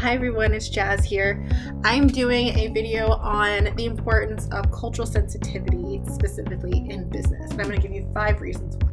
Hi everyone, it's Jazz here. I'm doing a video on the importance of cultural sensitivity, specifically in business. And I'm going to give you 5 reasons why.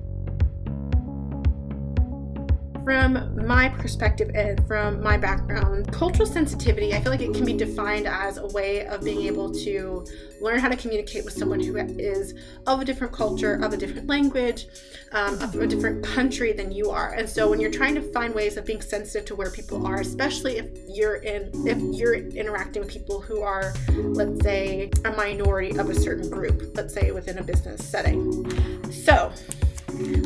From my perspective and from my background, cultural sensitivity, I feel like it can be defined as a way of being able to learn how to communicate with someone who is of a different culture, of a different language, of a different country than you are. And so when you're trying to find ways of being sensitive to where people are, especially if you're interacting with people who are, let's say, a minority of a certain group, let's say within a business setting. So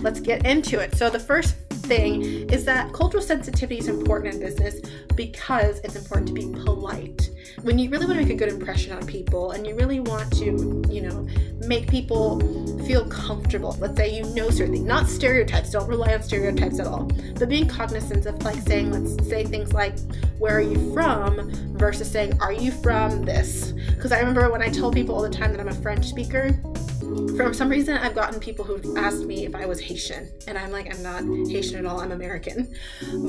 let's get into it. So the first thing is that cultural sensitivity is important in business because it's important to be polite. When you really want to make a good impression on people and you really want to, make people feel comfortable, let's say certain things, not stereotypes, don't rely on stereotypes at all, but being cognizant of let's say things like, where are you from, versus saying, are you from this? Because I remember when I tell people all the time that I'm a French speaker, for some reason, I've gotten people who've asked me if I was Haitian, and I'm like, I'm not Haitian at all, I'm American.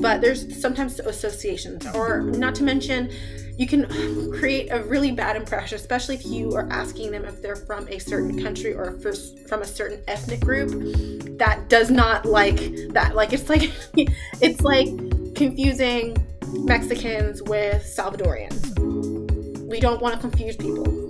But there's sometimes associations, or not to mention, you can create a really bad impression, especially if you are asking them if they're from a certain country or from a certain ethnic group that does not like that. Like, it's like confusing Mexicans with Salvadorians. We don't want to confuse people.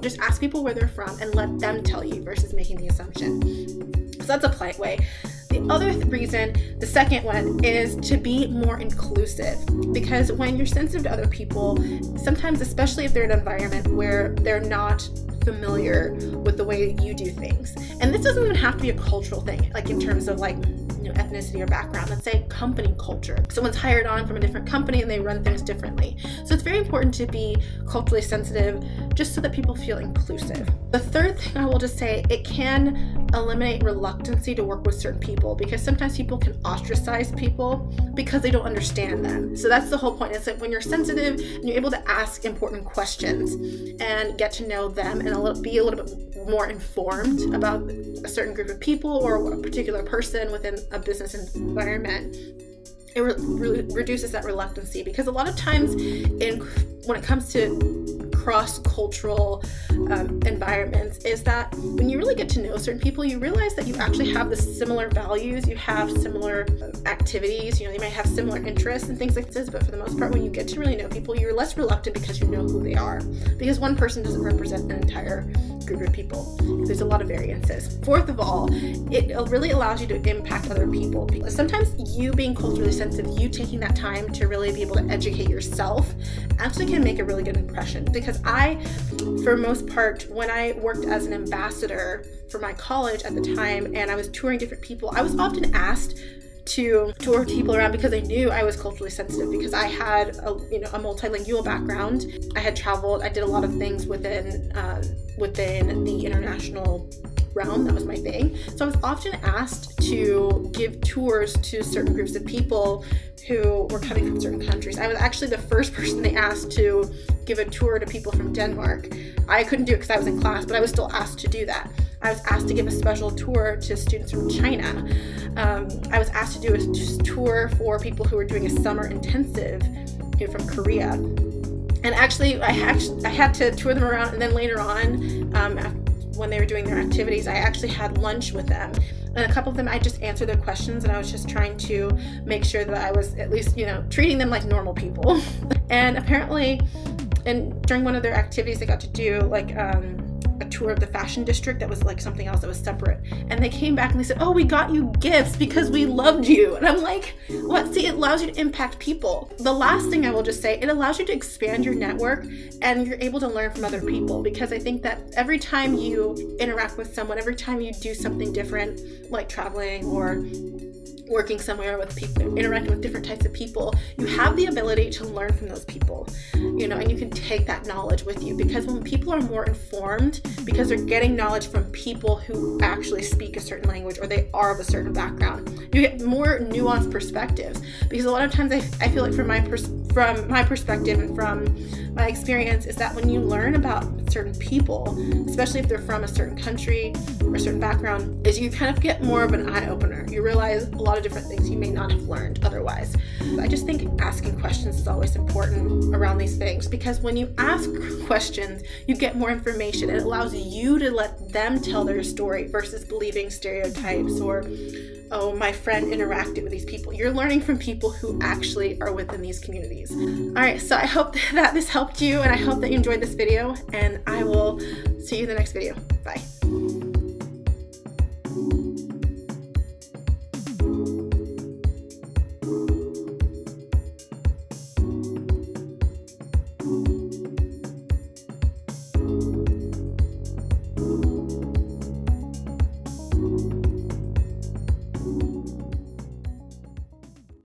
Just ask people where they're from and let them tell you versus making the assumption. So that's a polite way. The other reason, the second one, is to be more inclusive. Because when you're sensitive to other people, sometimes, especially if they're in an environment where they're not familiar with the way that you do things. And this doesn't even have to be a cultural thing, like in terms of ethnicity or background. Let's say company culture. Someone's hired on from a different company and they run things differently. So it's very important to be culturally sensitive just so that people feel inclusive. The third thing I will just say, it can eliminate reluctancy to work with certain people, because sometimes people can ostracize people because they don't understand them. So that's the whole point. It's that when you're sensitive and you're able to ask important questions and get to know them and be a little bit more informed about a certain group of people or a particular person within a business environment, it reduces that reluctancy. Because a lot of times when it comes to cross-cultural environments, is that when you really get to know certain people, you realize that you actually have the similar values, you have similar activities, you might have similar interests and things like this, but for the most part, when you get to really know people, you're less reluctant because you know who they are, because one person doesn't represent an entire group of people. There's a lot of variances. Fourth of all, it really allows you to impact other people. Sometimes you being culturally sensitive, you taking that time to really be able to educate yourself actually can make a really good impression. Because for most part, when I worked as an ambassador for my college at the time and I was touring different people, I was often asked to tour people around because I knew I was culturally sensitive, because I had a multilingual background. I had traveled, I did a lot of things within the international realm. That was my thing. So I was often asked to give tours to certain groups of people who were coming from certain countries. I was actually the first person they asked to give a tour to people from Denmark. I couldn't do it because I was in class, but I was still asked to do that. I was asked to give a special tour to students from China. I was asked to do a tour for people who were doing a summer intensive from Korea. And actually, I had to tour them around, and then later on, when they were doing their activities, I actually had lunch with them. And a couple of them, I just answered their questions, and I was just trying to make sure that I was at least, treating them like normal people. And apparently, during one of their activities, they got to do a tour of the fashion district that was something else that was separate. And they came back and they said, "Oh, we got you gifts because we loved you." And I'm like, what? See, it allows you to impact people. The last thing I will just say, it allows you to expand your network and you're able to learn from other people, because I think that every time you interact with someone, every time you do something different, like traveling or working somewhere with people, interacting with different types of people, you have the ability to learn from those people, and you can take that knowledge with you. Because when people are more informed, because they're getting knowledge from people who actually speak a certain language or they are of a certain background, you get more nuanced perspectives. Because a lot of times I feel like from from my perspective and from my experience is that when you learn about certain people, especially if they're from a certain country or a certain background, is you kind of get more of an eye-opener. You realize a lot of different things you may not have learned otherwise. I just think asking questions is always important around these things, because when you ask questions, you get more information. It allows you to let them tell their story versus believing stereotypes or, oh, my friend interacted with these people. You're learning from people who actually are within these communities. All right, so I hope that this helped you, and I hope that you enjoyed this video, and I will see you in the next video. Bye.